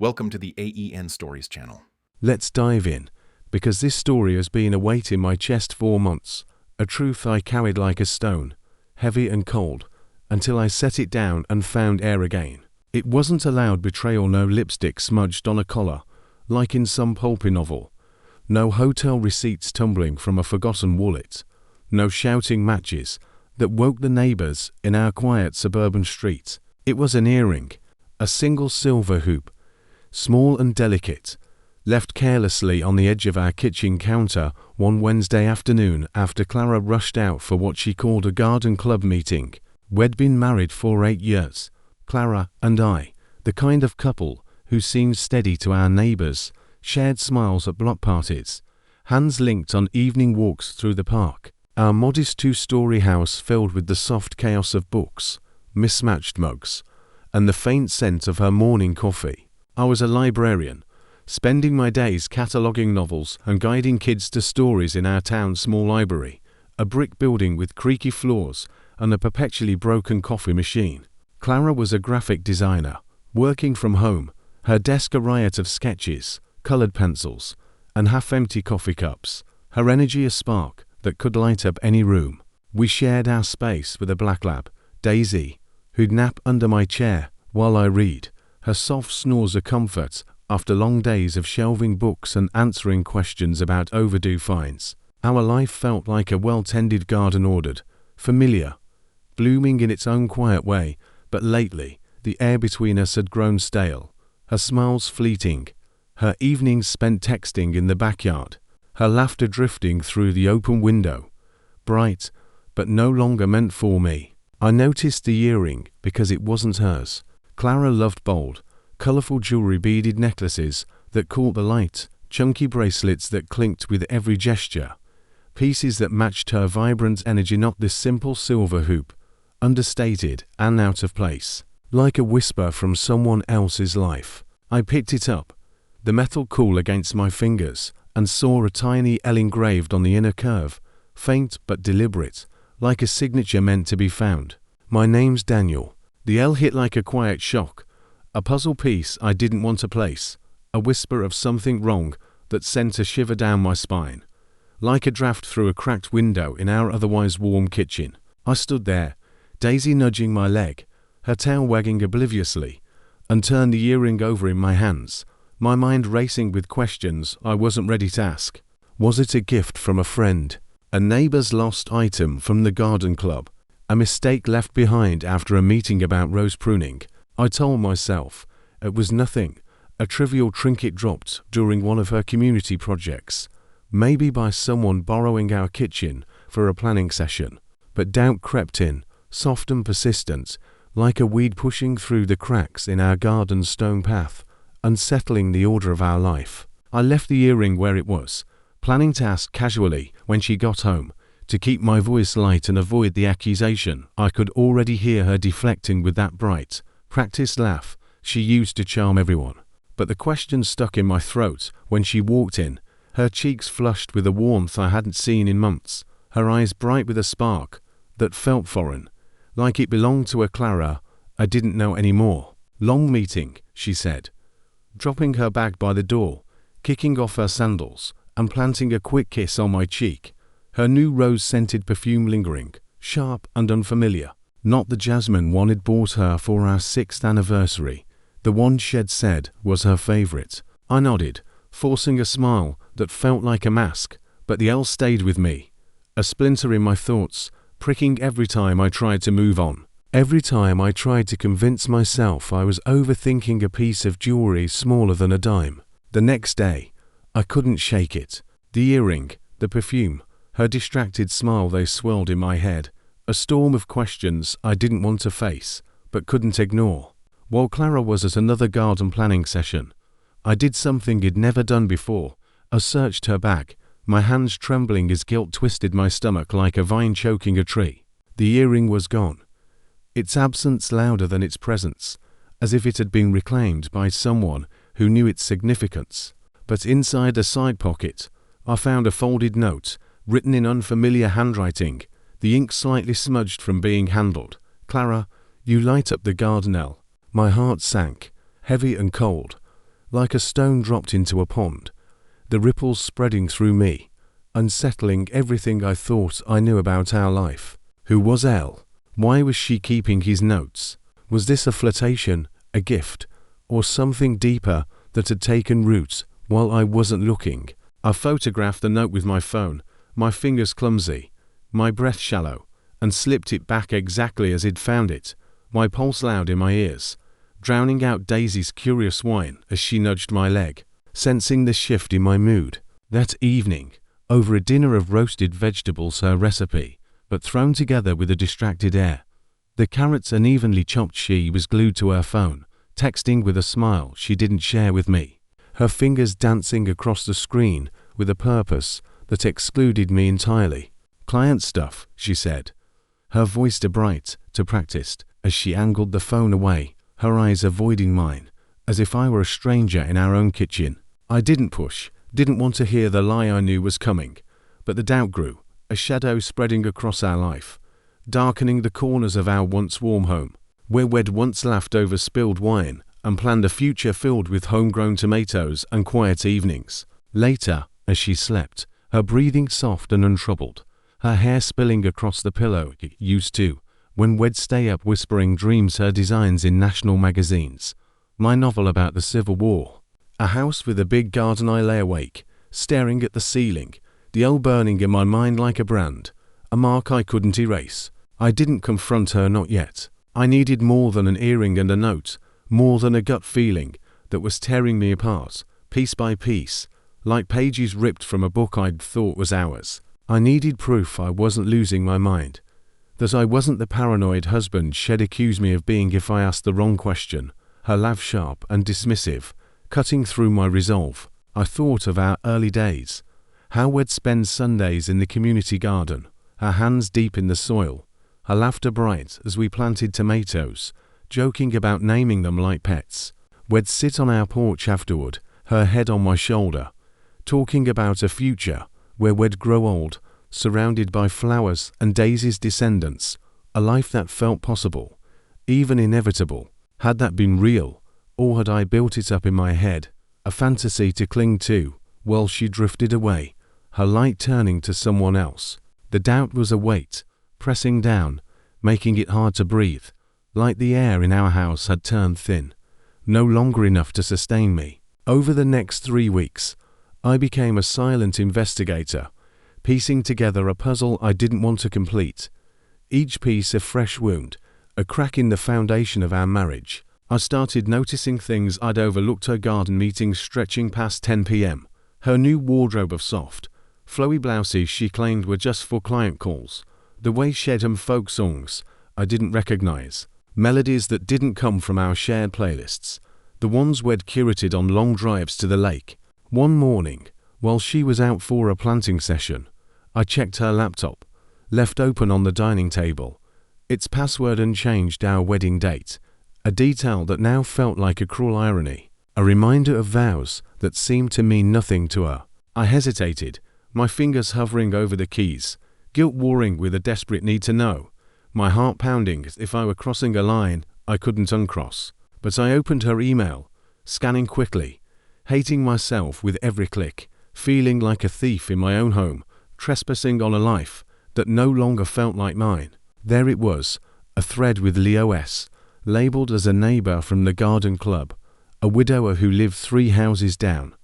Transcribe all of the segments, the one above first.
Welcome to the AEN Stories channel. Let's dive in, because this story has been a weight in my chest for months, a truth I carried like a stone, heavy and cold, until I set it down and found air again. It wasn't a loud betrayal, no lipstick smudged on a collar, like in some pulpy novel. No hotel receipts tumbling from a forgotten wallet. No shouting matches that woke the neighbors in our quiet suburban street. It was an earring, a single silver hoop, small and delicate, left carelessly on the edge of our kitchen counter one Wednesday afternoon after Clara rushed out for what she called a garden club meeting. We'd been married for 8 years, Clara and I, the kind of couple who seemed steady to our neighbors, shared smiles at block parties, hands linked on evening walks through the park. Our modest 2-story house filled with the soft chaos of books, mismatched mugs, and the faint scent of her morning coffee. I was a librarian, spending my days cataloguing novels and guiding kids to stories in our town's small library, a brick building with creaky floors and a perpetually broken coffee machine. Clara was a graphic designer, working from home, her desk a riot of sketches, colored pencils, and half-empty coffee cups, her energy a spark that could light up any room. We shared our space with a black lab, Daisy, who'd nap under my chair while I read, her soft snores a comfort after long days of shelving books and answering questions about overdue fines. Our life felt like a well-tended garden, ordered, familiar, blooming in its own quiet way, but lately the air between us had grown stale, her smiles fleeting, her evenings spent texting in the backyard, her laughter drifting through the open window, bright, but no longer meant for me. I noticed the earring because it wasn't hers. Clara loved bold, colorful jewelry, beaded necklaces that caught the light, chunky bracelets that clinked with every gesture, pieces that matched her vibrant energy, not this simple silver hoop, understated and out of place, like a whisper from someone else's life. I picked it up, the metal cool against my fingers, and saw a tiny L engraved on the inner curve, faint but deliberate, like a signature meant to be found. My name's Daniel. The L hit like a quiet shock, a puzzle piece I didn't want to place, a whisper of something wrong that sent a shiver down my spine, like a draft through a cracked window in our otherwise warm kitchen. I stood there, Daisy nudging my leg, her tail wagging obliviously, and turned the earring over in my hands, my mind racing with questions I wasn't ready to ask. Was it a gift from a friend? A neighbor's lost item from the garden club? A mistake left behind after a meeting about rose pruning? I told myself it was nothing, a trivial trinket dropped during one of her community projects, maybe by someone borrowing our kitchen for a planning session. But doubt crept in, soft and persistent, like a weed pushing through the cracks in our garden stone path, unsettling the order of our life. I left the earring where it was, planning to ask casually when she got home, to keep my voice light and avoid the accusation. I could already hear her deflecting with that bright, practiced laugh she used to charm everyone. But the question stuck in my throat when she walked in, her cheeks flushed with a warmth I hadn't seen in months, her eyes bright with a spark that felt foreign, like it belonged to a Clara I didn't know anymore. "Long meeting," she said, dropping her bag by the door, kicking off her sandals, and planting a quick kiss on my cheek, her new rose-scented perfume lingering, sharp and unfamiliar. Not the jasmine one had bought her for our 6th anniversary, the one she'd said was her favorite. I nodded, forcing a smile that felt like a mask, but the L stayed with me, a splinter in my thoughts, pricking every time I tried to move on. Every time I tried to convince myself I was overthinking a piece of jewelry smaller than a dime. The next day, I couldn't shake it. The earring, the perfume, her distracted smile, they swirled in my head, a storm of questions I didn't want to face, but couldn't ignore. While Clara was at another garden planning session, I did something I'd never done before. I searched her bag, my hands trembling as guilt twisted my stomach like a vine choking a tree. The earring was gone, its absence louder than its presence, as if it had been reclaimed by someone who knew its significance. But inside a side pocket, I found a folded note, written in unfamiliar handwriting, the ink slightly smudged from being handled. "Clara, you light up the garden L." My heart sank, heavy and cold, like a stone dropped into a pond, the ripples spreading through me, unsettling everything I thought I knew about our life. Who was Elle? Why was she keeping his notes? Was this a flirtation, a gift, or something deeper that had taken root while I wasn't looking? I photographed the note with my phone, my fingers clumsy, my breath shallow, and slipped it back exactly as he'd found it, my pulse loud in my ears, drowning out Daisy's curious whine as she nudged my leg, sensing the shift in my mood. That evening, over a dinner of roasted vegetables, her recipe, but thrown together with a distracted air. The carrots unevenly chopped, she was glued to her phone, texting with a smile she didn't share with me, her fingers dancing across the screen with a purpose that excluded me entirely. Client stuff, she said, her voice too bright, too practiced, as she angled the phone away, her eyes avoiding mine, as if I were a stranger in our own kitchen. I didn't push, didn't want to hear the lie I knew was coming, but the doubt grew, a shadow spreading across our life, darkening the corners of our once warm home, where we'd once laughed over spilled wine and planned a future filled with homegrown tomatoes and quiet evenings. Later, as she slept, her breathing soft and untroubled, her hair spilling across the pillow, used to, when we'd stay up whispering dreams, her designs in national magazines, my novel about the Civil War, a house with a big garden. I lay awake, staring at the ceiling, the L burning in my mind like a brand, a mark I couldn't erase. I didn't confront her, not yet. I needed more than an earring and a note, more than a gut feeling that was tearing me apart, piece by piece, like pages ripped from a book I'd thought was ours. I needed proof I wasn't losing my mind, that I wasn't the paranoid husband she'd accused me of being if I asked the wrong question, her laugh sharp and dismissive, cutting through my resolve. I thought of our early days, how we'd spend Sundays in the community garden, her hands deep in the soil, her laughter bright as we planted tomatoes, joking about naming them like pets. We'd sit on our porch afterward, her head on my shoulder, talking about a future where we'd grow old, surrounded by flowers and Daisy's descendants, a life that felt possible, even inevitable. Had that been real, or had I built it up in my head, a fantasy to cling to, while she drifted away, her light turning to someone else? The doubt was a weight, pressing down, making it hard to breathe, like the air in our house had turned thin, no longer enough to sustain me. Over the next 3 weeks, I became a silent investigator, piecing together a puzzle I didn't want to complete, each piece a fresh wound, a crack in the foundation of our marriage. I started noticing things I'd overlooked: her garden meetings stretching past 10 p.m., her new wardrobe of soft, flowy blouses she claimed were just for client calls, the way she'd hum folk songs I didn't recognize, melodies that didn't come from our shared playlists, the ones we'd curated on long drives to the lake. One morning, while she was out for a planting session, I checked her laptop, left open on the dining table, its password unchanged, our wedding date, a detail that now felt like a cruel irony, a reminder of vows that seemed to mean nothing to her. I hesitated, my fingers hovering over the keys, guilt warring with a desperate need to know, my heart pounding as if I were crossing a line I couldn't uncross. But I opened her email, scanning quickly, hating myself with every click, feeling like a thief in my own home, trespassing on a life that no longer felt like mine. There it was, a thread with Leo S., labelled as a neighbour from the garden club, a widower who lived 3 houses down,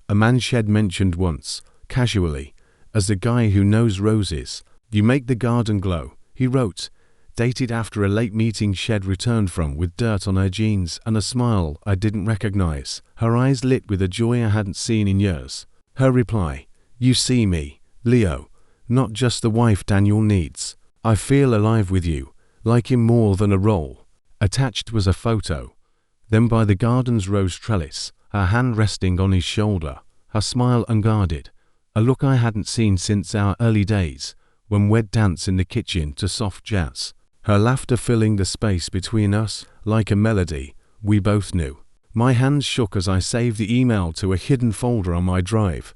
a man she'd mentioned once, casually, as the guy who knows roses. You make the garden glow, he wrote, dated after a late meeting she'd returned from with dirt on her jeans and a smile I didn't recognize, her eyes lit with a joy I hadn't seen in years. Her reply, you see me, Leo, not just the wife Daniel needs. I feel alive with you, like him more than a role. Attached was a photo. Then by the garden's rose trellis, her hand resting on his shoulder, her smile unguarded, a look I hadn't seen since our early days, when we'd dance in the kitchen to soft jazz, her laughter filling the space between us like a melody we both knew. My hands shook as I saved the email to a hidden folder on my drive,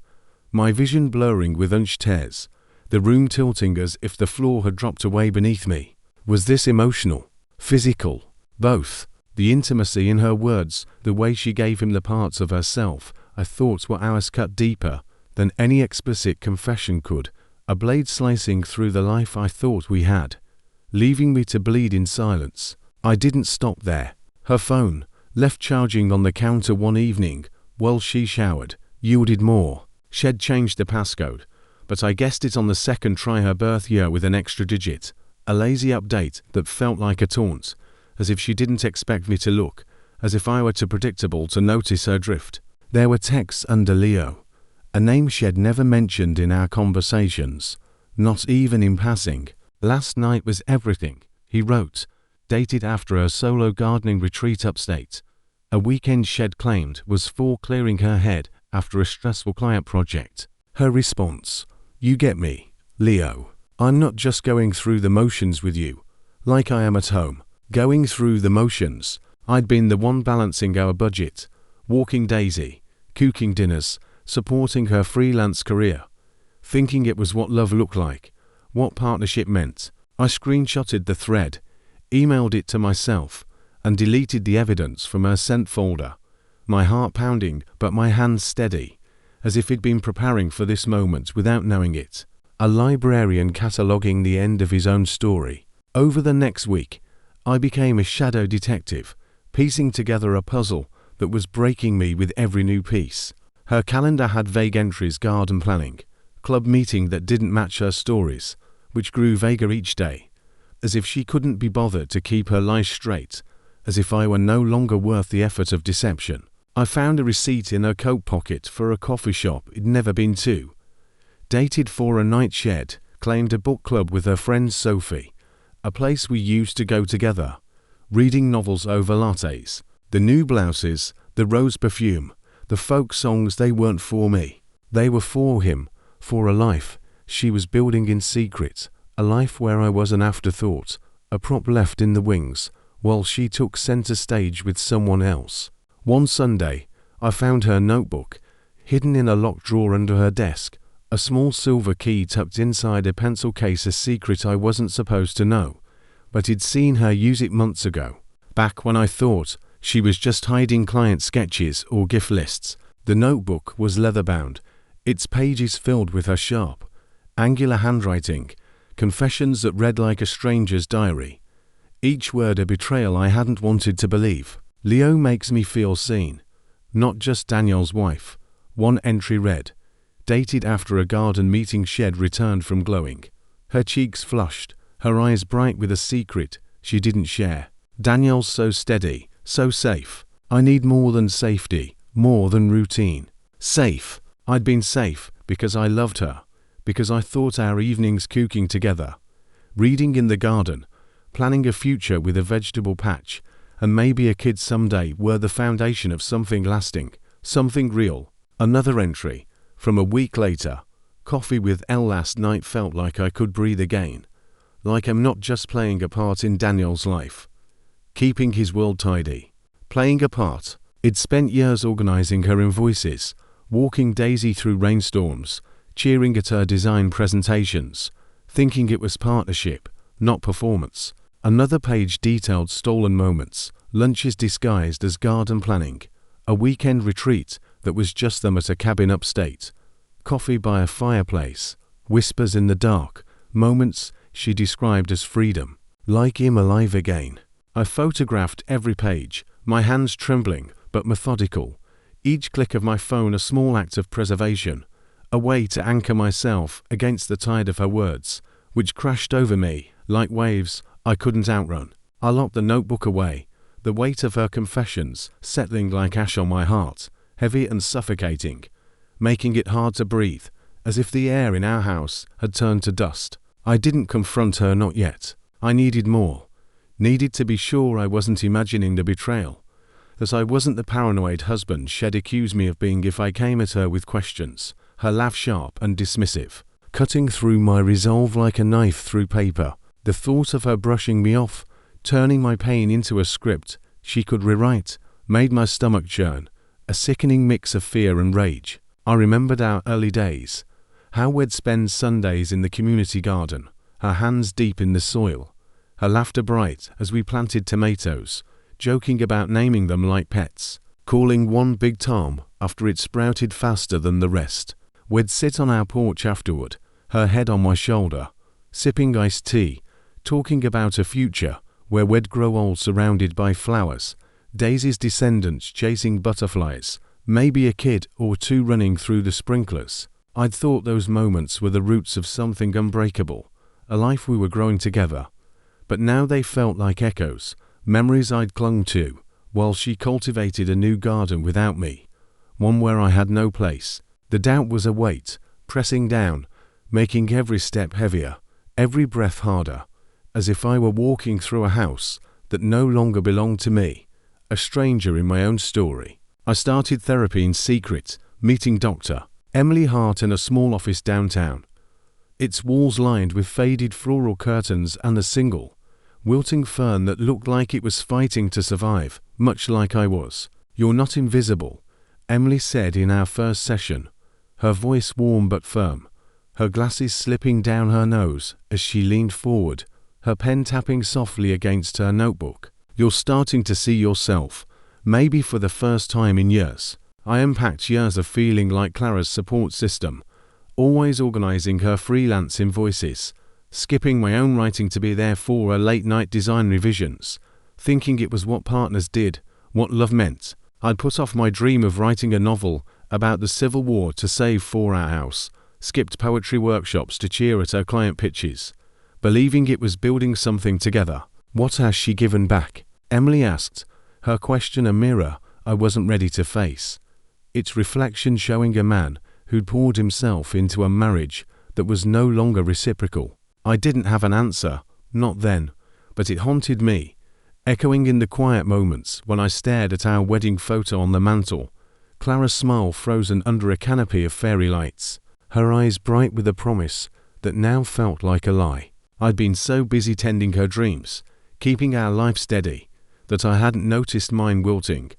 my vision blurring with hunched tears, the room tilting as if the floor had dropped away beneath me. Was this emotional? Physical? Both. The intimacy in her words, the way she gave him the parts of herself I thought were ours cut deeper than any explicit confession could, a blade slicing through the life I thought we had, leaving me to bleed in silence. I didn't stop there. Her phone, left charging on the counter one evening while she showered, yielded more. She'd changed the passcode, but I guessed it on the second try her birth year with an extra digit, a lazy update that felt like a taunt, as if she didn't expect me to look, as if I were too predictable to notice her drift. There were texts under Leo, a name she had never mentioned in our conversations, not even in passing. Last night was everything, he wrote, dated after her solo gardening retreat upstate. A weekend she'd claimed was for clearing her head after a stressful client project. Her response, "You get me, Leo. I'm not just going through the motions with you, like I am at home." Going through the motions. I'd been the one balancing our budget, walking Daisy, cooking dinners, supporting her freelance career, thinking it was what love looked like, what partnership meant. I screenshotted the thread, emailed it to myself, and deleted the evidence from her sent folder, my heart pounding but my hands steady, as if he'd been preparing for this moment without knowing it. A librarian cataloguing the end of his own story. Over the next week, I became a shadow detective, piecing together a puzzle that was breaking me with every new piece. Her calendar had vague entries: garden planning, club meeting that didn't match her stories, which grew vaguer each day, as if she couldn't be bothered to keep her lies straight, as if I were no longer worth the effort of deception. I found a receipt in her coat pocket for a coffee shop it'd never been to. Dated for a night shed, claimed a book club with her friend Sophie, a place we used to go together, reading novels over lattes. The new blouses, the rose perfume, the folk songs, they weren't for me. They were for him, for a life she was building in secret, a life where I was an afterthought, a prop left in the wings, while she took center stage with someone else. One Sunday, I found her notebook, hidden in a locked drawer under her desk, a small silver key tucked inside a pencil case, a secret I wasn't supposed to know, but he'd seen her use it months ago, back when I thought she was just hiding client sketches or gift lists. The notebook was leather-bound, its pages filled with her sharp, angular handwriting, confessions that read like a stranger's diary, each word a betrayal I hadn't wanted to believe. Leo makes me feel seen, not just Danielle's wife. One entry read, dated after a garden meeting she'd returned from glowing. Her cheeks flushed, her eyes bright with a secret she didn't share. Danielle's so steady, so safe. I need more than safety, more than routine. Safe. I'd been safe because I loved her, because I thought our evenings cooking together, reading in the garden, planning a future with a vegetable patch, and maybe a kid someday were the foundation of something lasting, something real. Another entry, from a week later. Coffee with Elle last night felt like I could breathe again, like I'm not just playing a part in Daniel's life, keeping his world tidy. Playing a part. I'd spent years organizing her invoices, walking Daisy through rainstorms, cheering at her design presentations, thinking it was partnership, not performance. Another page detailed stolen moments, lunches disguised as garden planning, a weekend retreat that was just them at a cabin upstate, coffee by a fireplace, whispers in the dark, moments she described as freedom, like him alive again. I photographed every page, my hands trembling but methodical, each click of my phone a small act of preservation, a way to anchor myself against the tide of her words, which crashed over me like waves I couldn't outrun. I locked the notebook away, the weight of her confessions settling like ash on my heart, heavy and suffocating, making it hard to breathe, as if the air in our house had turned to dust. I didn't confront her, not yet. I needed more. Needed to be sure I wasn't imagining the betrayal, that I wasn't the paranoid husband she'd accuse me of being if I came at her with questions, her laugh sharp and dismissive, cutting through my resolve like a knife through paper. The thought of her brushing me off, turning my pain into a script she could rewrite, made my stomach churn, a sickening mix of fear and rage. I remembered our early days, how we'd spend Sundays in the community garden, her hands deep in the soil, her laughter bright as we planted tomatoes, joking about naming them like pets, calling one Big Tom after it sprouted faster than the rest. We'd sit on our porch afterward, her head on my shoulder, sipping iced tea, talking about a future where we'd grow old surrounded by flowers, Daisy's descendants chasing butterflies, maybe a kid or two running through the sprinklers. I'd thought those moments were the roots of something unbreakable, a life we were growing together. But now they felt like echoes, memories I'd clung to, while she cultivated a new garden without me, one where I had no place. The doubt was a weight, pressing down, making every step heavier, every breath harder, as if I were walking through a house that no longer belonged to me, a stranger in my own story. I started therapy in secret, meeting Dr. Emily Hart in a small office downtown, its walls lined with faded floral curtains and a single, wilting fern that looked like it was fighting to survive, much like I was. "You're not invisible," Emily said in our first session, her voice warm but firm, her glasses slipping down her nose as she leaned forward, her pen tapping softly against her notebook. "You're starting to see yourself, maybe for the first time in years." I unpacked years of feeling like Clara's support system, always organizing her freelance invoices, skipping my own writing to be there for her late-night design revisions, thinking it was what partners did, what love meant. I'd put off my dream of writing a novel about the Civil War to save for our house, skipped poetry workshops to cheer at her client pitches, believing it was building something together. "What has she given back?" Emily asked, her question a mirror I wasn't ready to face, its reflection showing a man who'd poured himself into a marriage that was no longer reciprocal. I didn't have an answer, not then, but it haunted me, echoing in the quiet moments when I stared at our wedding photo on the mantel, Clara's smile frozen under a canopy of fairy lights, her eyes bright with a promise that now felt like a lie. I'd been so busy tending her dreams, keeping our life steady, that I hadn't noticed mine wilting,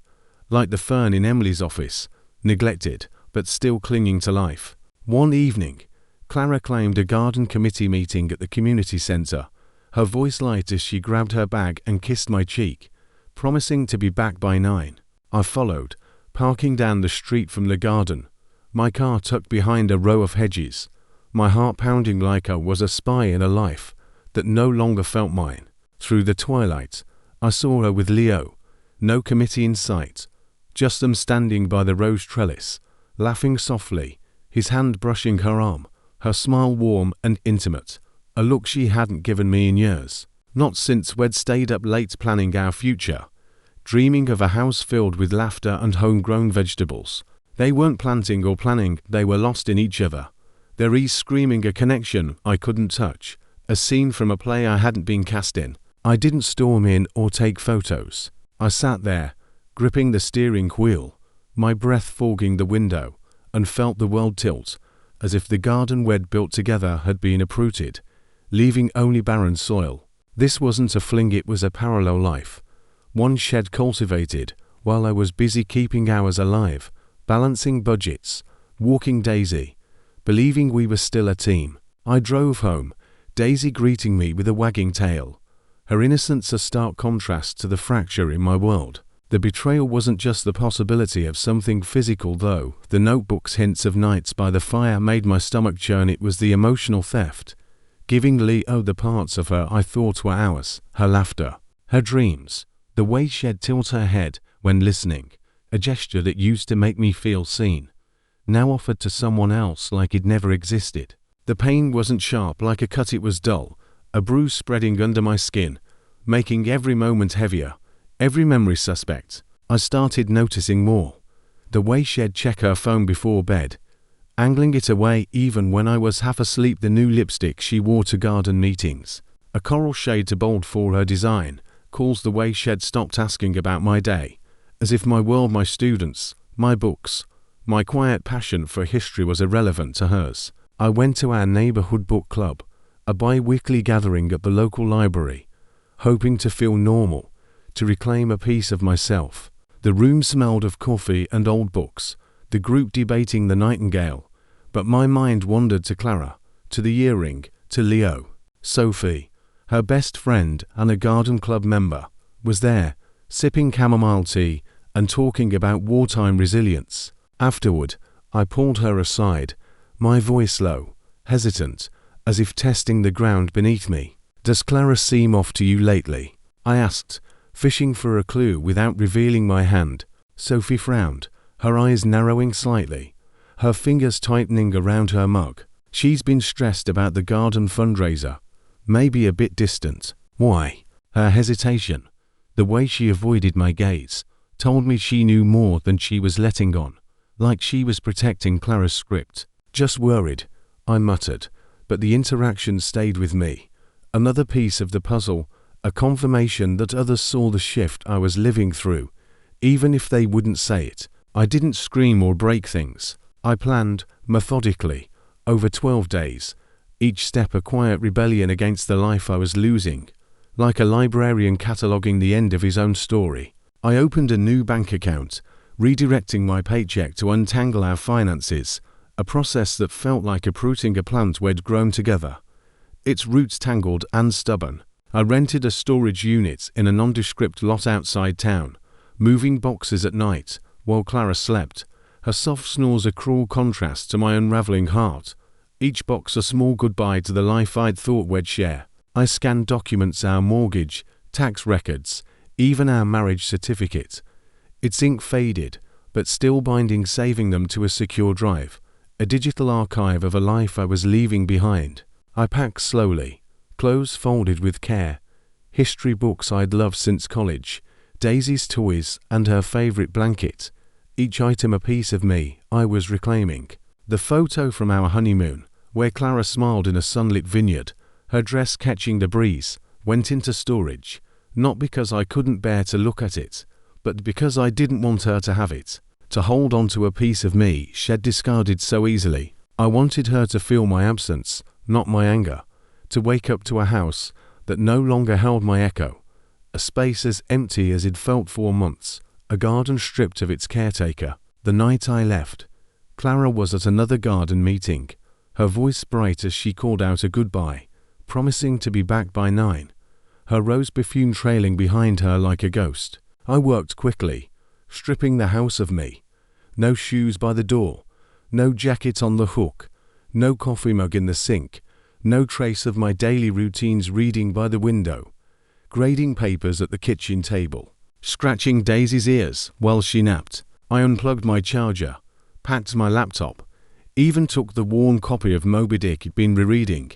like the fern in Emily's office, neglected but still clinging to life. One evening, Clara claimed a garden committee meeting at the community centre, her voice light as she grabbed her bag and kissed my cheek, promising to be back by 9. I followed, parking down the street from the garden, my car tucked behind a row of hedges, my heart pounding like I was a spy in a life that no longer felt mine. Through the twilight, I saw her with Leo, no committee in sight, just them standing by the rose trellis, laughing softly, his hand brushing her arm, her smile warm and intimate, a look she hadn't given me in years, not since we'd stayed up late planning our future, dreaming of a house filled with laughter and homegrown vegetables. They weren't planting or planning, they were lost in each other, their ease screaming a connection I couldn't touch, a scene from a play I hadn't been cast in. I didn't storm in or take photos. I sat there, gripping the steering wheel, my breath fogging the window, and felt the world tilt, as if the garden we'd built together had been uprooted, leaving only barren soil. This wasn't a fling, it was a parallel life, one shed cultivated while I was busy keeping ours alive, balancing budgets, walking Daisy, believing we were still a team. I drove home, Daisy greeting me with a wagging tail, her innocence a stark contrast to the fracture in my world. The betrayal wasn't just the possibility of something physical though, the notebook's hints of nights by the fire made my stomach churn. It was the emotional theft, giving Leo the parts of her I thought were ours, her laughter, her dreams, the way she'd tilt her head when listening, a gesture that used to make me feel seen, now offered to someone else like it never existed. The pain wasn't sharp like a cut, it was dull, a bruise spreading under my skin, making every moment heavier, every memory suspect. I started noticing more. The way she'd check her phone before bed, angling it away even when I was half asleep, the new lipstick she wore to garden meetings, a coral shade too bold for her design, calls, the way she'd stopped asking about my day, as if my world, my students, my books, my quiet passion for history was irrelevant to hers. I went to our neighborhood book club, a bi-weekly gathering at the local library, hoping to feel normal, to reclaim a piece of myself. The room smelled of coffee and old books, the group debating The Nightingale, but my mind wandered to Clara, to the earring, to Leo. Sophie, her best friend and a garden club member, was there, sipping chamomile tea and talking about wartime resilience. Afterward, I pulled her aside, my voice low, hesitant, as if testing the ground beneath me. "Does Clara seem off to you lately?" I asked, fishing for a clue without revealing my hand. Sophie frowned, her eyes narrowing slightly, her fingers tightening around her mug. "She's been stressed about the garden fundraiser. Maybe a bit distant." "Why?" Her hesitation, the way she avoided my gaze, told me she knew more than she was letting on, like she was protecting Clara's script. "Just worried," I muttered, but the interaction stayed with me. Another piece of the puzzle, a confirmation that others saw the shift I was living through, even if they wouldn't say it. I didn't scream or break things. I planned, methodically, over 12 days, each step a quiet rebellion against the life I was losing, like a librarian cataloguing the end of his own story. I opened a new bank account, redirecting my paycheck to untangle our finances, a process that felt like uprooting a plant we'd grown together, its roots tangled and stubborn. I rented a storage unit in a nondescript lot outside town, moving boxes at night while Clara slept, her soft snores a cruel contrast to my unraveling heart, each box a small goodbye to the life I'd thought we'd share. I scanned documents, our mortgage, tax records, even our marriage certificate. Its ink faded, but still binding, saving them to a secure drive, a digital archive of a life I was leaving behind. I packed slowly, clothes folded with care, history books I'd loved since college, Daisy's toys and her favorite blanket, each item a piece of me I was reclaiming. The photo from our honeymoon, where Clara smiled in a sunlit vineyard, her dress catching the breeze, went into storage, not because I couldn't bear to look at it, but because I didn't want her to have it, to hold on to a piece of me she'd discarded so easily. I wanted her to feel my absence, not my anger, to wake up to a house that no longer held my echo, a space as empty as it felt for months, a garden stripped of its caretaker. The night I left, Clara was at another garden meeting, her voice bright as she called out a goodbye, promising to be back by 9, her rose perfume trailing behind her like a ghost. I worked quickly, stripping the house of me. No shoes by the door, no jacket on the hook, no coffee mug in the sink, no trace of my daily routines, reading by the window, grading papers at the kitchen table, scratching Daisy's ears while she napped. I unplugged my charger, packed my laptop, even took the worn copy of Moby Dick I'd been rereading,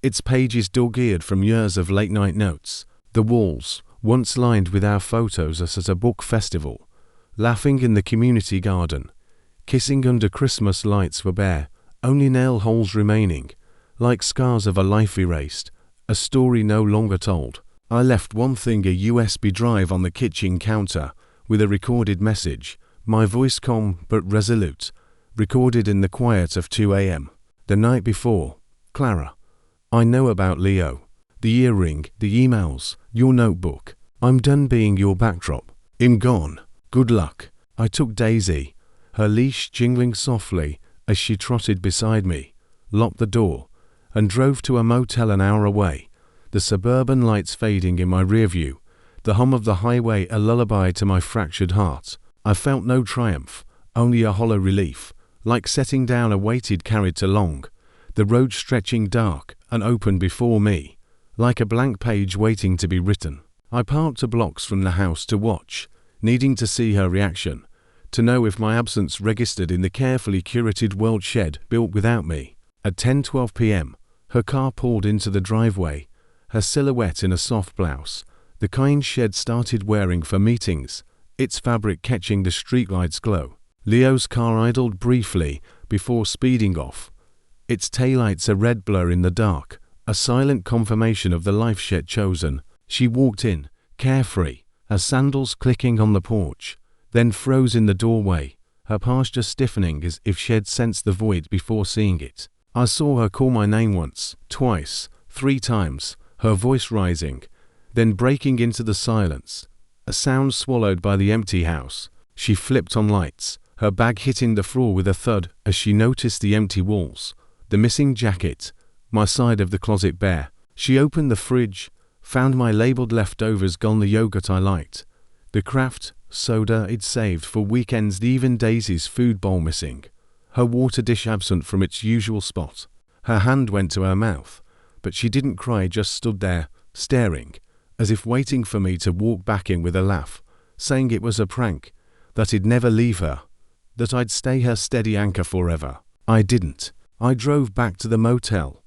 its pages dog-eared from years of late-night notes. The walls, once lined with our photos as at a book festival, laughing in the community garden, kissing under Christmas lights, were bare, only nail holes remaining, like scars of a life erased, a story no longer told. I left one thing, a USB drive on the kitchen counter, with a recorded message, my voice calm but resolute, recorded in the quiet of 2 a.m. The night before. "Clara, I know about Leo. The earring, the emails, your notebook. I'm done being your backdrop. I'm gone. Good luck." I took Daisy, her leash jingling softly as she trotted beside me, locked the door, and drove to a motel an hour away, the suburban lights fading in my rear view, the hum of the highway a lullaby to my fractured heart. I felt no triumph, only a hollow relief, like setting down a weighted carriage along, the road stretching dark and open before me, like a blank page waiting to be written. I parked 2 blocks from the house to watch, needing to see her reaction, to know if my absence registered in the carefully curated world shed built without me. At 10:12 p.m., her car pulled into the driveway, her silhouette in a soft blouse, the kind shed started wearing for meetings, its fabric catching the streetlight's glow. Leo's car idled briefly before speeding off, its taillights a red blur in the dark, a silent confirmation of the life she'd chosen. She walked in, carefree, her sandals clicking on the porch, then froze in the doorway, her posture stiffening as if she'd sensed the void before seeing it. I saw her call my name once, twice, 3 times, her voice rising, then breaking into the silence, a sound swallowed by the empty house. She flipped on lights, her bag hitting the floor with a thud as she noticed the empty walls, the missing jacket, my side of the closet bare. She opened the fridge, found my labeled leftovers gone, the yogurt I liked, The craft soda it saved for weekends, even Daisy's food bowl missing, her water dish absent from its usual spot. Her hand went to her mouth, but she didn't cry, just stood there, staring, as if waiting for me to walk back in with a laugh, saying it was a prank, that he'd never leave her, that I'd stay her steady anchor forever. I didn't. I drove back to the motel,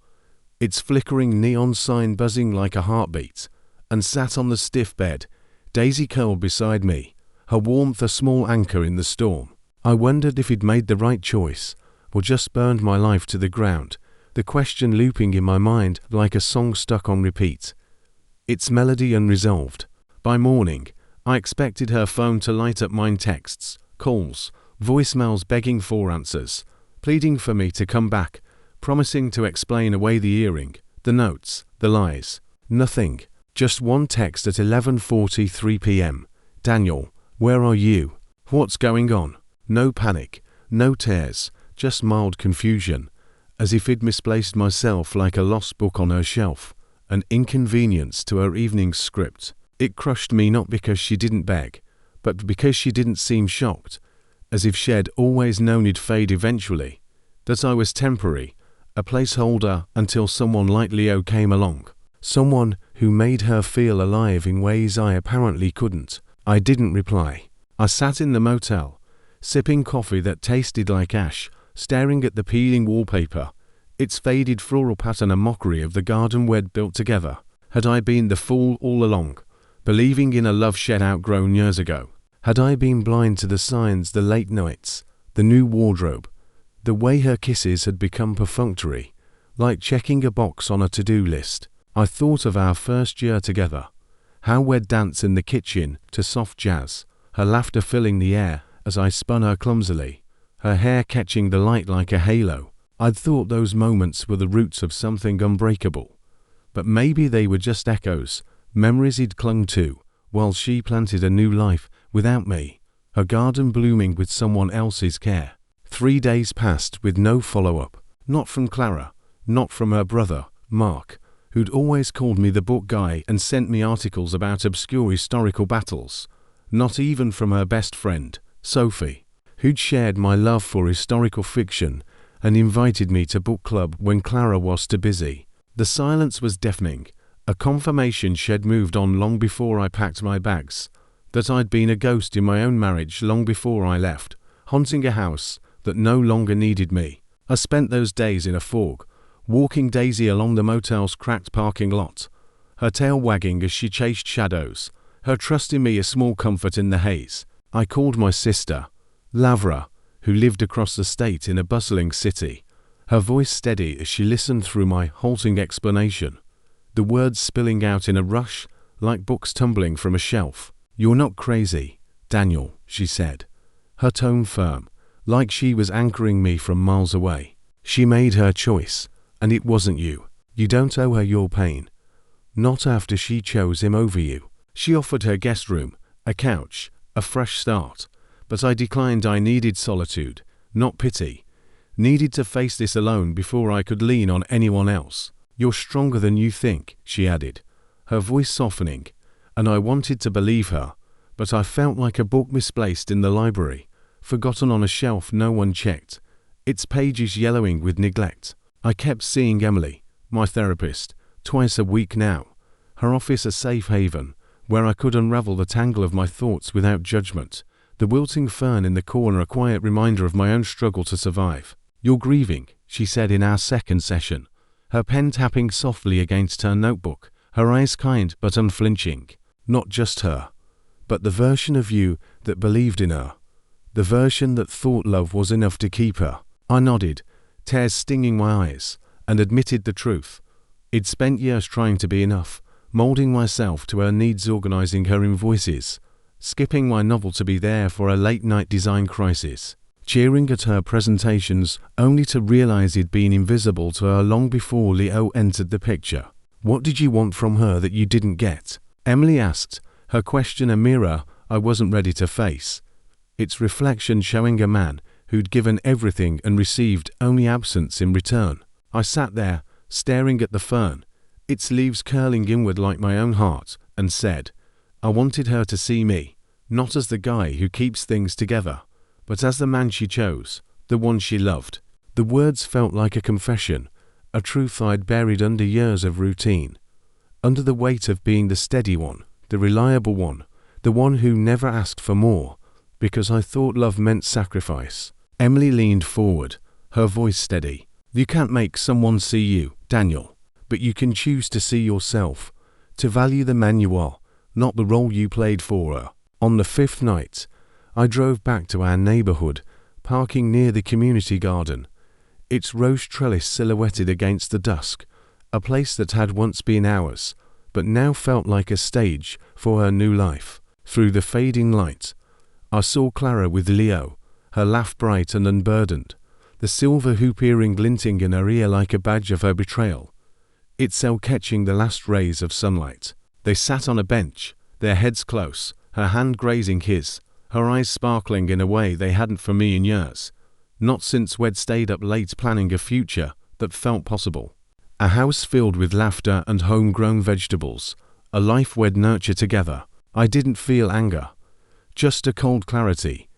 its flickering neon sign buzzing like a heartbeat, and sat on the stiff bed, Daisy curled beside me, her warmth a small anchor in the storm. I wondered if he'd made the right choice, or just burned my life to the ground, the question looping in my mind like a song stuck on repeat, its melody unresolved. By morning, I expected her phone to light up mine, texts, calls, voicemails begging for answers, pleading for me to come back, promising to explain away the earring, the notes, the lies. Nothing. Just one text at 11:43 p.m. Daniel, where are you? What's going on? No panic, no tears, just mild confusion, as if I'd misplaced myself like a lost book on her shelf, an inconvenience to her evening script. It crushed me, not because she didn't beg, but because she didn't seem shocked, as if she'd always known it'd fade eventually, that I was temporary, a placeholder until someone like Leo came along. Someone who made her feel alive in ways I apparently couldn't. I didn't reply. I sat in the motel, sipping coffee that tasted like ash, staring at the peeling wallpaper, its faded floral pattern a mockery of the garden we'd built together. Had I been the fool all along, believing in a love shed outgrown years ago? Had I been blind to the signs, the late nights, the new wardrobe, the way her kisses had become perfunctory, like checking a box on a to-do list? I thought of our first year together, how we'd dance in the kitchen to soft jazz, her laughter filling the air as I spun her clumsily, her hair catching the light like a halo. I'd thought those moments were the roots of something unbreakable, but maybe they were just echoes, memories he'd clung to, while she planted a new life without me, her garden blooming with someone else's care. 3 days passed with no follow-up, not from Clara, not from her brother, Mark, who'd always called me the book guy and sent me articles about obscure historical battles, not even from her best friend, Sophie, who'd shared my love for historical fiction and invited me to book club when Clara was too busy. The silence was deafening, a confirmation she'd moved on long before I packed my bags, that I'd been a ghost in my own marriage long before I left, haunting a house that no longer needed me. I spent those days in a fog, walking Daisy along the motel's cracked parking lot, her tail wagging as she chased shadows, her trust in me a small comfort in the haze. I called my sister, Lavra, who lived across the state in a bustling city, her voice steady as she listened through my halting explanation, the words spilling out in a rush, like books tumbling from a shelf. "You're not crazy, Daniel," she said, her tone firm, like she was anchoring me from miles away. "She made her choice, and it wasn't you. You don't owe her your pain. Not after she chose him over you." She offered her guest room, a couch, a fresh start, but I declined. I needed solitude, not pity. Needed to face this alone before I could lean on anyone else. "You're stronger than you think," she added, her voice softening, and I wanted to believe her, but I felt like a book misplaced in the library, forgotten on a shelf no one checked, its pages yellowing with neglect. I kept seeing Emily, my therapist, twice a week now, her office a safe haven, where I could unravel the tangle of my thoughts without judgment, the wilting fern in the corner a quiet reminder of my own struggle to survive. "You're grieving," she said in our second session, her pen tapping softly against her notebook, her eyes kind but unflinching. "Not just her, but the version of you that believed in her, the version that thought love was enough to keep her." I nodded, tears stinging my eyes, and admitted the truth. I'd spent years trying to be enough, molding myself to her needs, organizing her invoices, skipping my novel to be there for a late-night design crisis, cheering at her presentations only to realize he'd been invisible to her long before Leo entered the picture. "What did you want from her that you didn't get?" Emily asked, her question a mirror I wasn't ready to face, its reflection showing a man who'd given everything and received only absence in return. I sat there, staring at the fern, its leaves curling inward like my own heart, and said, "I wanted her to see me, not as the guy who keeps things together, but as the man she chose, the one she loved. The words felt like a confession, a truth I'd buried under years of routine, under the weight of being the steady one, the reliable one, the one who never asked for more, because I thought love meant sacrifice. Emily leaned forward, her voice steady. You can't make someone see you, Daniel, but you can choose to see yourself, to value the man you are, not the role you played for her. On the 5th night, I drove back to our neighborhood, parking near the community garden, its rose trellis silhouetted against the dusk, a place that had once been ours, but now felt like a stage for her new life. Through the fading light, I saw Clara with Leo, her laugh bright and unburdened, the silver hoop earring glinting in her ear like a badge of her betrayal, its cell catching the last rays of sunlight. They sat on a bench, their heads close, her hand grazing his, her eyes sparkling in a way they hadn't for me in years, not since we'd stayed up late planning a future that felt possible. A house filled with laughter and homegrown vegetables, a life we'd nurture together. I didn't feel anger, just a cold clarity.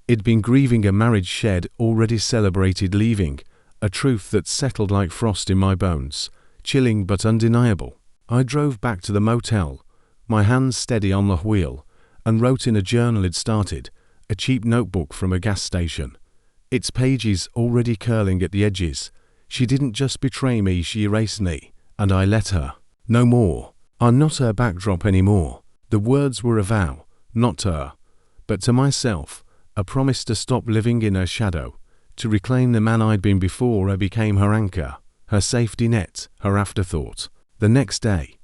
It'd been grieving a marriage Shed already celebrated leaving, a truth that settled like frost in my bones, chilling but undeniable. I drove back to the motel, my hands steady on the wheel, and wrote in a journal I'd started, a cheap notebook from a gas station, its pages already curling at the edges. She didn't just betray me, she erased me, and I let her. No more. I'm not her backdrop anymore. The words were a vow, not to her, but to myself, a promise to stop living in her shadow, to reclaim the man I'd been before I became her anchor, her safety net, her afterthought. The next day,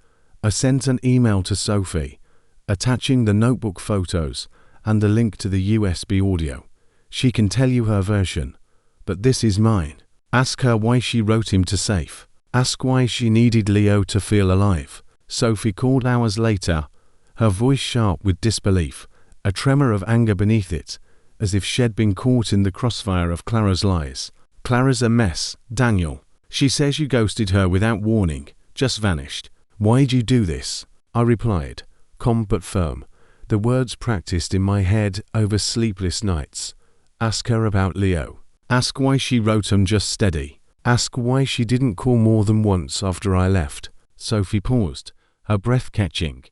I sent an email to Sophie, attaching the notebook photos and a link to the USB audio. She can tell you her version, but this is mine. Ask her why she wrote him to safe. Ask why she needed Leo to feel alive. Sophie called hours later, her voice sharp with disbelief, a tremor of anger beneath it, as if she'd been caught in the crossfire of Clara's lies. Clara's a mess, Daniel. She says you ghosted her without warning, just vanished. Why'd you do this? I replied, calm but firm, the words practiced in my head over sleepless nights. Ask her about Leo. Ask why she wrote him just steady. Ask why she didn't call more than once after I left. Sophie paused, her breath catching,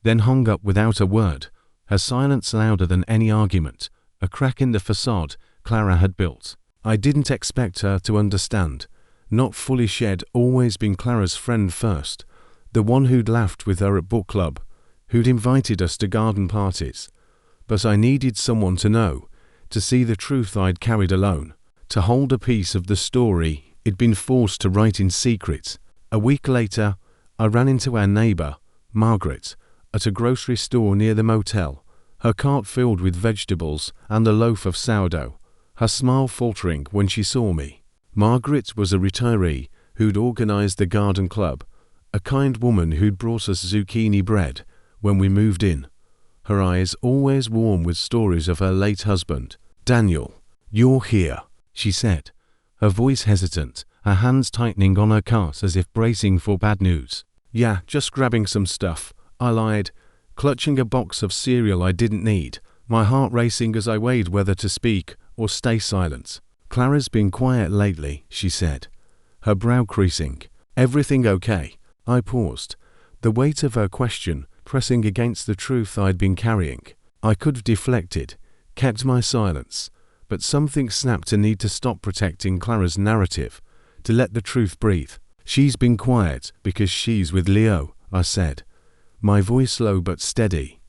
then hung up without a word, her silence louder than any argument, a crack in the facade Clara had built. I didn't expect her to understand. Not fully. She'd always been Clara's friend first, the one who'd laughed with her at book club, who'd invited us to garden parties. But I needed someone to know, to see the truth I'd carried alone, to hold a piece of the story it'd been forced to write in secret. A week later, I ran into our neighbor, Margaret, at a grocery store near the motel, her cart filled with vegetables and a loaf of sourdough, her smile faltering when she saw me. Margaret was a retiree who'd organized the garden club, a kind woman who'd brought us zucchini bread when we moved in, her eyes always warm with stories of her late husband. Daniel, you're here, she said, her voice hesitant, her hands tightening on her cart as if bracing for bad news. Yeah, just grabbing some stuff, I lied, clutching a box of cereal I didn't need, my heart racing as I weighed whether to speak or stay silent. Clara's been quiet lately, she said, her brow creasing. Everything okay? I paused, the weight of her question pressing against the truth I'd been carrying. I could have deflected, kept my silence, but something snapped a need to stop protecting Clara's narrative, to let the truth breathe. She's been quiet because she's with Leo, I said, my voice low but steady,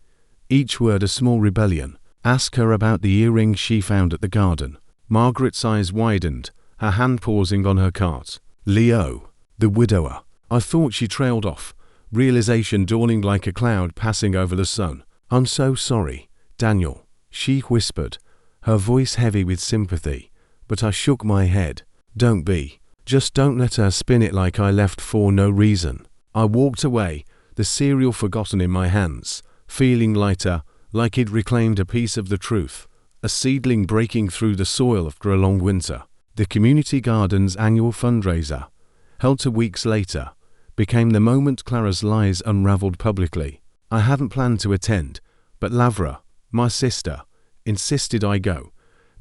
each word a small rebellion. Ask her about the earring she found at the garden. Margaret's eyes widened, her hand pausing on her cart. Leo, the widower. I thought she trailed off, realization dawning like a cloud passing over the sun. I'm so sorry, Daniel, she whispered, her voice heavy with sympathy, but I shook my head. Don't be. Just don't let her spin it like I left for no reason. I walked away, the cereal forgotten in my hands, feeling lighter, like he'd reclaimed a piece of the truth, a seedling breaking through the soil after a long winter. The community garden's annual fundraiser, held 2 weeks later, became the moment Clara's lies unraveled publicly. I hadn't planned to attend, but Lavra, My sister insisted I go,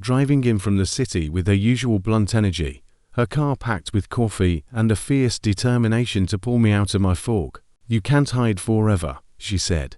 driving in from the city with her usual blunt energy, her car packed with coffee and a fierce determination to pull me out of my fog. "You can't hide forever," she said,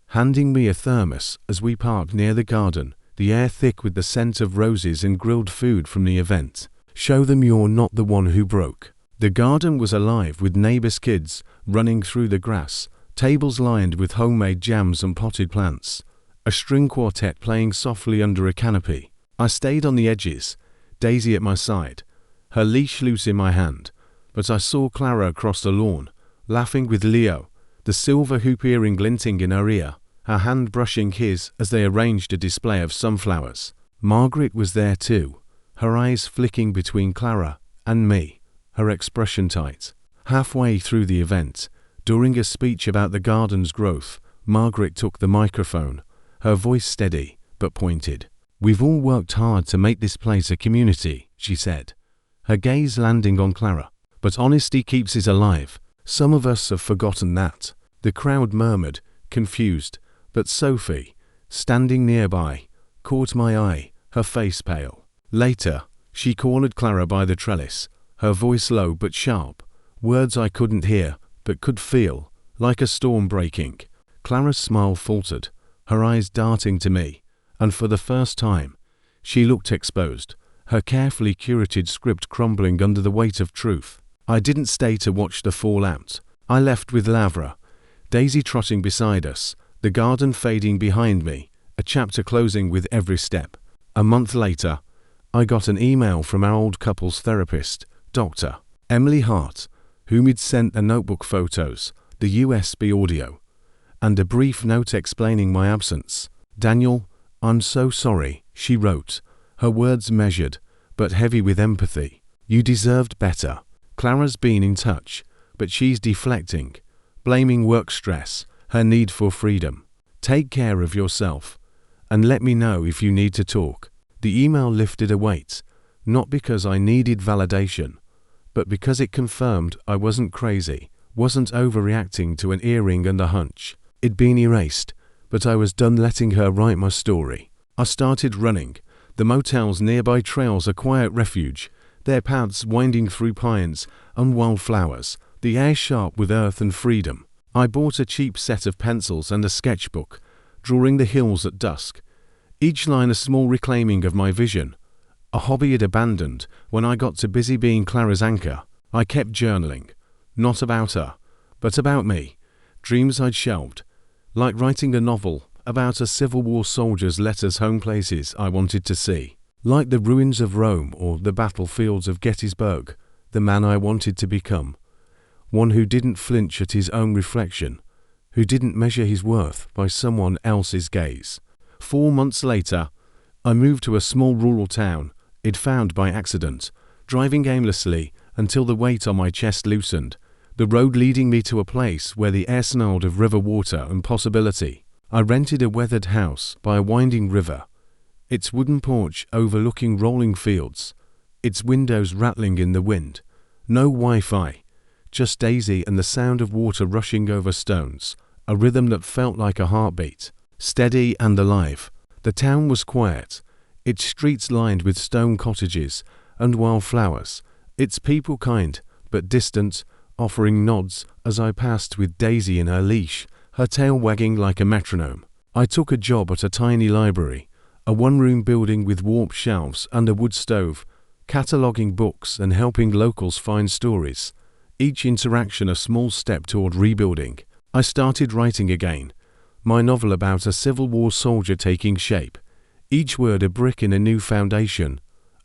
handing me a thermos as we parked near the garden, the air thick with the scent of roses and grilled food from the event. "Show them you're not the one who broke." The garden was alive with neighbors' kids running through the grass, tables lined with homemade jams and potted plants, a string quartet playing softly under a canopy. I stayed on the edges, Daisy at my side, her leash loose in my hand, but I saw Clara across the lawn, laughing with Leo, the silver hoop earring glinting in her ear, her hand brushing his as they arranged a display of sunflowers. Margaret was there too, her eyes flicking between Clara and me, her expression tight. Halfway through the event, during a speech about the garden's growth, Margaret took the microphone, her voice steady but pointed. "We've all worked hard to make this place a community," she said, her gaze landing on Clara. "But honesty keeps it alive. Some of us have forgotten that." The crowd murmured, confused, but Sophie, standing nearby, caught my eye, her face pale. Later, she cornered Clara by the trellis, her voice low but sharp, words I couldn't hear but could feel, like a storm breaking. Clara's smile faltered, her eyes darting to me, and for the first time, she looked exposed, her carefully curated script crumbling under the weight of truth. I didn't stay to watch the fallout. I left with Lavra, Daisy trotting beside us, the garden fading behind me, a chapter closing with every step. A month later, I got an email from our old couple's therapist, Dr. Emily Hart, whom he'd sent the notebook photos, the USB audio, and a brief note explaining my absence. "Daniel, I'm so sorry," she wrote, her words measured, but heavy with empathy. "You deserved better. Clara's been in touch, but she's deflecting, blaming work stress, her need for freedom. Take care of yourself, and let me know if you need to talk." The email lifted a weight, not because I needed validation, but because it confirmed I wasn't crazy, wasn't overreacting to an earring and a hunch. It'd been erased, but I was done letting her write my story. I started running, the motel's nearby trails a quiet refuge, their paths winding through pines and wildflowers, the air sharp with earth and freedom. I bought a cheap set of pencils and a sketchbook, drawing the hills at dusk, each line a small reclaiming of my vision, a hobby I'd abandoned when I got too busy being Clara's anchor. I kept journaling, not about her, but about me, dreams I'd shelved, like writing a novel about a Civil War soldier's letters home places I wanted to see, like the ruins of Rome or the battlefields of Gettysburg, the man I wanted to become, one who didn't flinch at his own reflection, who didn't measure his worth by someone else's gaze. 4 months later, I moved to a small rural town I'd found by accident, driving aimlessly until the weight on my chest loosened, the road leading me to a place where the air smelled of river water and possibility. I rented a weathered house by a winding river, its wooden porch overlooking rolling fields, its windows rattling in the wind. No Wi-Fi, just Daisy and the sound of water rushing over stones, a rhythm that felt like a heartbeat, steady and alive. The town was quiet, its streets lined with stone cottages and wildflowers, its people kind but distant, offering nods as I passed with Daisy in her leash, her tail wagging like a metronome. I took a job at a tiny library, a one-room building with warped shelves and a wood stove, cataloguing books and helping locals find stories, each interaction a small step toward rebuilding. I started writing again, my novel about a Civil War soldier taking shape, each word a brick in a new foundation,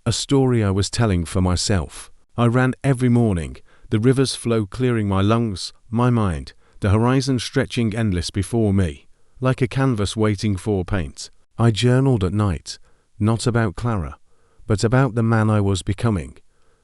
a story I was telling for myself. I ran every morning, the river's flow clearing my lungs, my mind, the horizon stretching endless before me, like a canvas waiting for paint. I journaled at night, not about Clara, but about the man I was becoming,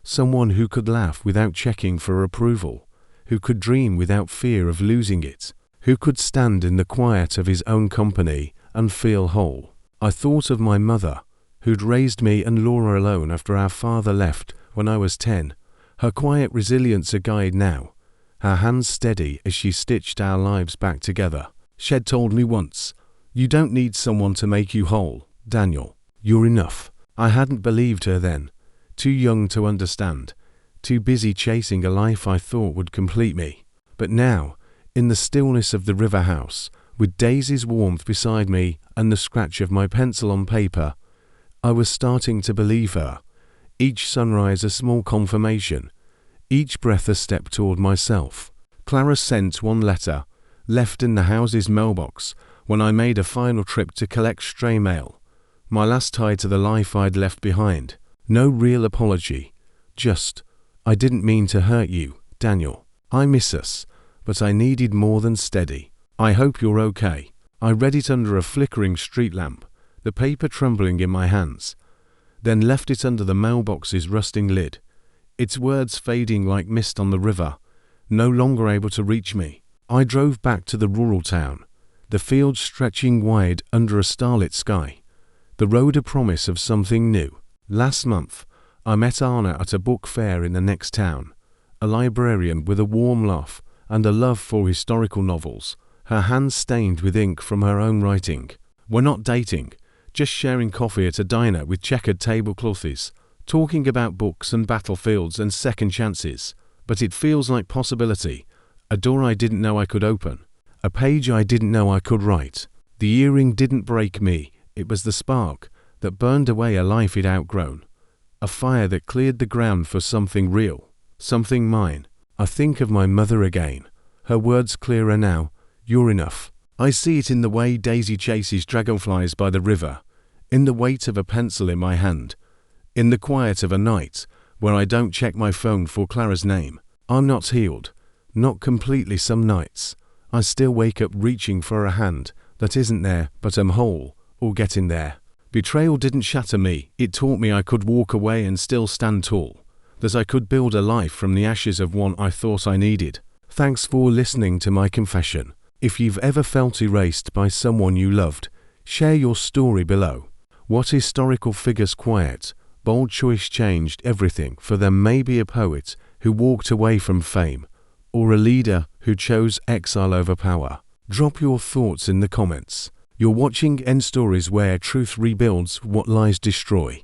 someone who could laugh without checking for approval, who could dream without fear of losing it, who could stand in the quiet of his own company and feel whole. I thought of my mother, who'd raised me and Laura alone after our father left when I was 10, her quiet resilience a guide now, her hands steady as she stitched our lives back together. She'd told me once, You don't need someone to make you whole, Daniel. You're enough. I hadn't believed her then. Too young to understand. Too busy chasing a life I thought would complete me. But now, in the stillness of the river house, with Daisy's warmth beside me and the scratch of my pencil on paper, I was starting to believe her. Each sunrise a small confirmation. Each breath a step toward myself. Clara sent one letter, left in the house's mailbox, when I made a final trip to collect stray mail. My last tie to the life I'd left behind. No real apology. Just, I didn't mean to hurt you, Daniel. I miss us, but I needed more than steady. I hope you're okay. I read it under a flickering street lamp, the paper trembling in my hands, then left it under the mailbox's rusting lid, its words fading like mist on the river, no longer able to reach me. I drove back to the rural town, the fields stretching wide under a starlit sky, the road a promise of something new. Last month, I met Anna at a book fair in the next town, a librarian with a warm laugh and a love for historical novels, her hands stained with ink from her own writing. We're not dating, just sharing coffee at a diner with checkered tablecloths, talking about books and battlefields and second chances. But it feels like possibility, a door I didn't know I could open, a page I didn't know I could write. The earring didn't break me, it was the spark that burned away a life he'd outgrown, a fire that cleared the ground for something real, something mine. I think of my mother again, her words clearer now, you're enough. I see it in the way Daisy chases dragonflies by the river, in the weight of a pencil in my hand, in the quiet of a night where I don't check my phone for Clara's name. I'm not healed, not completely some nights. I still wake up reaching for a hand that isn't there, but I'm whole, or getting there. Betrayal didn't shatter me, it taught me I could walk away and still stand tall, that I could build a life from the ashes of one I thought I needed. Thanks for listening to my confession. If you've ever felt erased by someone you loved, share your story below. What historical figure's quiet, bold choice changed everything for them? Maybe a poet who walked away from fame, or a leader who chose exile over power. Drop your thoughts in the comments. You're watching End Stories, where truth rebuilds what lies destroy.